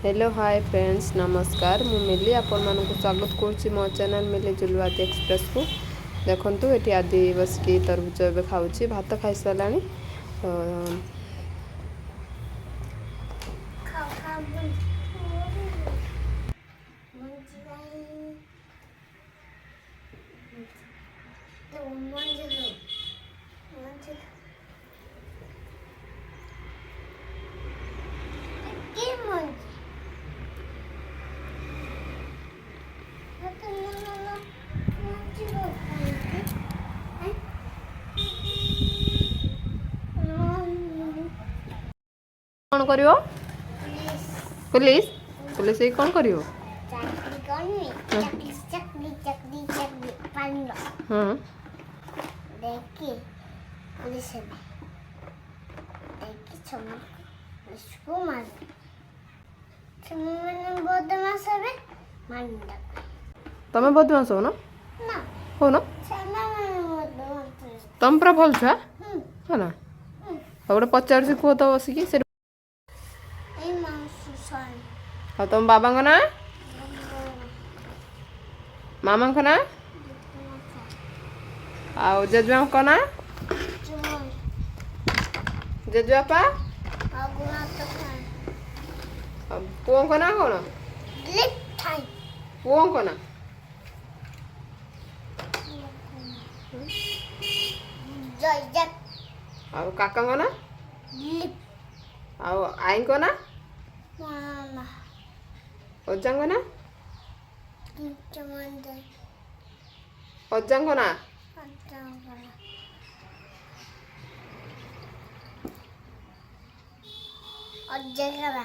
Hello hi friends नमस्कार मु मिली आपण मानक स्वागत करुच्ची मो चैनल मिली जुलवाती एक्सप्रेस को देखंतु एटी आदि बसकी तरबुज एबे खाउची भात खाई सारानी कौन करियो पुलिस पुलिस ये कौन करियो हाँ देखिए पुलिस है देखिए चमन इसको मार चमन बदमाश है मार दे तमे बदमाश हो ना ना हो ना चमन बदमाश तम पूरा भल छुआ है ना गोटे पचार से कह तो बसिकी से ए मांसुसान और तुम बाबा का ना मामा का ना आओ जेजुआ का ना चमन जेजुआपा आगुना तो खाए पुओं का ना कौन लिप थाई पुओं का ना जय जय और काका को ना लिप और आई को ना मामा ओजांग को ना चमन दे ओजांग को ना अच्छा वाला और जगह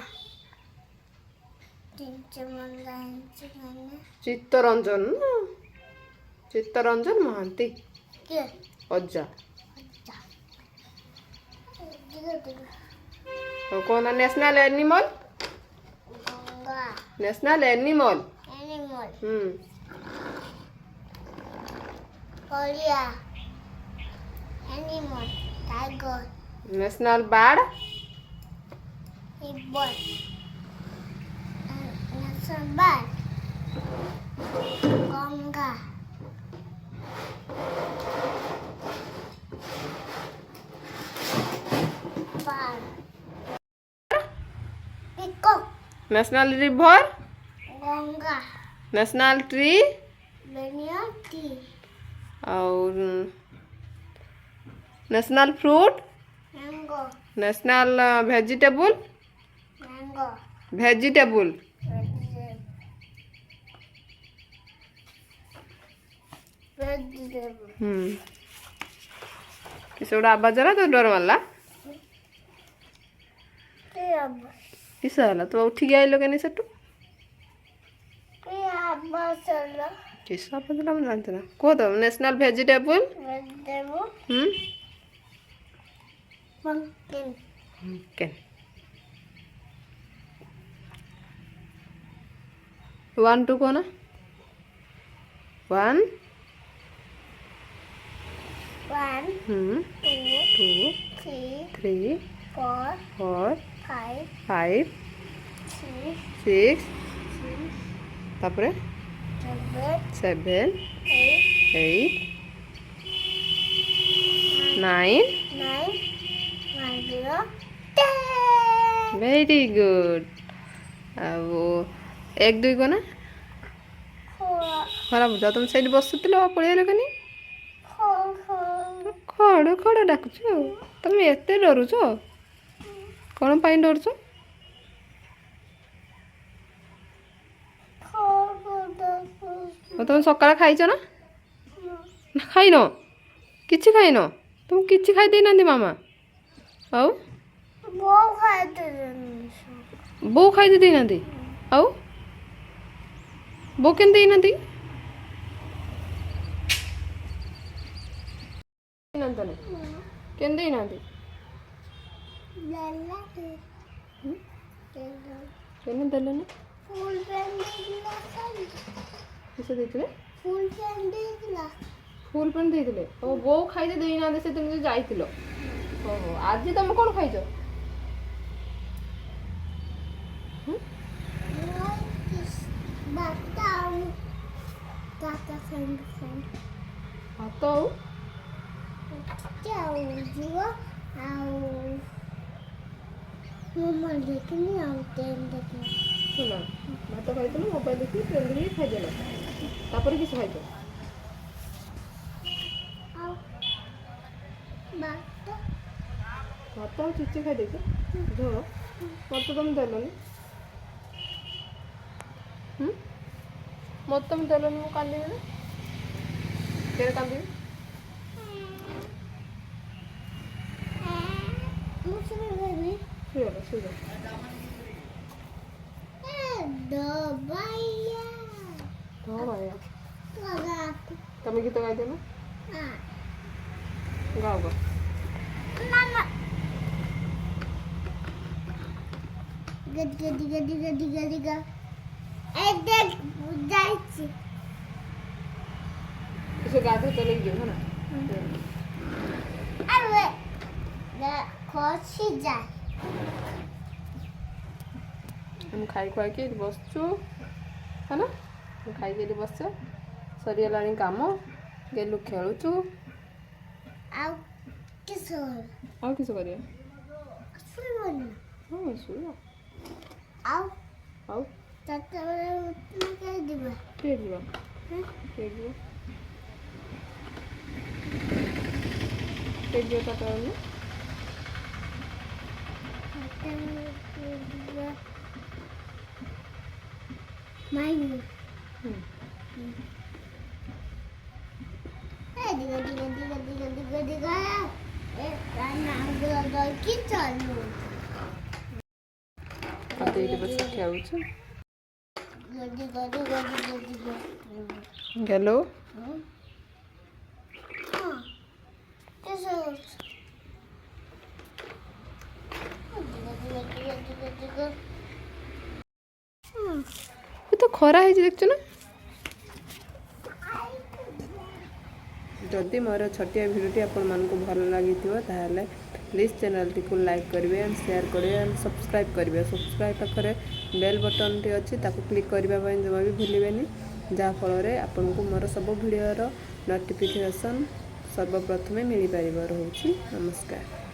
तीन चमन लाइन चमन चित्तरंजन चित्तरंजन महांती के अज्जा दिगो और कौन national animal Ganga national animal animal कोरिया एनिमल टाइगर नेशनल बर्ड हिब्बन नेशनल बर्ड गंगा बाल peacock national river Ganga national tree banyan tree और national fruit mango national vegetable mango vegetable vegetable किसी गोटे आवाज है तो डर मारला अब किस है तो उठिक आइल के सेठू आवाज चलो किस आवाज मैं जानते ना कह तो national vegetable vegetable pumpkin okay 1 2 को ना 1 1 2 2 3 3 4 4 5 5 6 6 तापरे 7 7 8 8 9 9 1 0 10 वेरी गुड अब 1 2 को ना 4 खराब बुझा तुम सही बसुल पड़े कनी 4 खड़ खड़ डाकुच तुम एत डरुच कौन पाई डरुच 4 तुम सकाळ खाइच ना खाइन किछि खाइन तुम किछि खाई देना मामा आउ वो खाते बो खाई देना आउ बो केन देना केन देना लाला केन देले फूल पेन दिला किसे देथिले फूल पेन दिला फुल पेंट देइथिले ओ बो खाई दे ना से तुम जाइतिलो ओहो आज तुम कोन खाइछो ଭାତ ଆଉ ଯିବ ଆଉ ମୋବାଇଲ ଦେଖିନି ଆଉ ଟ୍ରେନ୍ ଦେଖିନି। ଶୁଣ ଭାତ ଖାଇଥିଲୁ ମୋବାଇଲ ଦେଖି ଟ୍ରେନ୍ ଦେଖିକି ଖାଇଦେଲ ତାପରେ କିଛି ଖାଇଛ ଆଉ ଭାତ ଭାତ ଆଉ ଚିଚି ଖାଇଦେଇଛ ଝୋଳ ମୋତେ ତମେ ଦେଲନି ମୋତେ ତମେ ଦେଲନି ମୁଁ କାନ୍ଦିବି ନା କେବେ କାନ୍ଦିବି ମୁଁ ଶୁଣିବି ଶୁଇଗଲ ଶୁଇଗଲ ଦବାଇଆ ହଁ ଭାଇଆ ତରାକୁ ତମେ ଗୀତ ଗାଇଦେଲ ଗାଅ ଗାଅ ମାମା ଗଦି ଗଦି ଗଦି ଗଦି ଗଦି ଗା ଏ দেখ যাইছি ସେ ଗାଧୋଇ ଚଲେଇକି ଯିବ ହେଲା আরে খসি যায় ଆମେ ଖାଇ ଖୁଆଇକି ଏଠି ବସିଛୁ ହେଲା ଆମେ ଖାଇକି ଏଠି ବସିଛେ ସରିଗଲାଣି କାମ ଗେଲୁ ଖେଳୁଛୁ ଆଉ କିସ ଆଉ କିସ କରିବା ଶୁଣିବନି ହଁ ଶୋଇବା ଆଉ ଆଉ ଚାରିଟା ବେଳେ ଉଠିଲେ କାହିଁ ଯିବା କିଏ ଯିବା କିଏ ଯିବ କିଏ ଯିବ ଚାରିଟା ବେଳେ ଯିବା ମାଇନି ଦିଗ ଦିଗ ଦିଗ ଦିଗ ଦିଗ ଦିଗ ଏ ନାଙ୍ଗୁଳ ଦଇକି ଚାଲୁ ହାତ ଏଇଠି ବସି ଖେଳୁଛୁ ଗଦି ଗଦି ଗଦି ଗଦି ଗେଲୁ ହଁ କିସ ଦିଗ ଦିଗ ଦିଗ ଦିଗ ଦିଗ ଏ ତ ଖରା ହେଇଛି ଦେଖୁଛୁ ନା ଯଦି ମୋର ଛୋଟିଆ ଭିଡ଼ିଓଟି ଆପଣମାନଙ୍କୁ ଭଲ ଲାଗିଥିବ ତାହେଲେ ପ୍ଲିଜ୍ ଚ୍ୟାନେଲଟିକୁ ଲାଇକ୍ କରିବେ ଆଣ୍ଡ ସେୟାର କରିବେ ଆଣ୍ଡ ସବସ୍କ୍ରାଇବ୍ କରିବେ ସବସ୍କ୍ରାଇବ୍ ପାଖରେ ବେଲ୍ ବଟନ୍ଟି ଅଛି ତାକୁ କ୍ଲିକ୍ କରିବା ପାଇଁ ଜମା ବି ଭୁଲିବେନି ଯାହାଫଳରେ ଆପଣଙ୍କୁ ମୋର ସବୁ ଭିଡ଼ିଓର ନୋଟିଫିକେସନ୍ ସର୍ବପ୍ରଥମେ ମିଳିପାରିବ ରହୁଛି ନମସ୍କାର।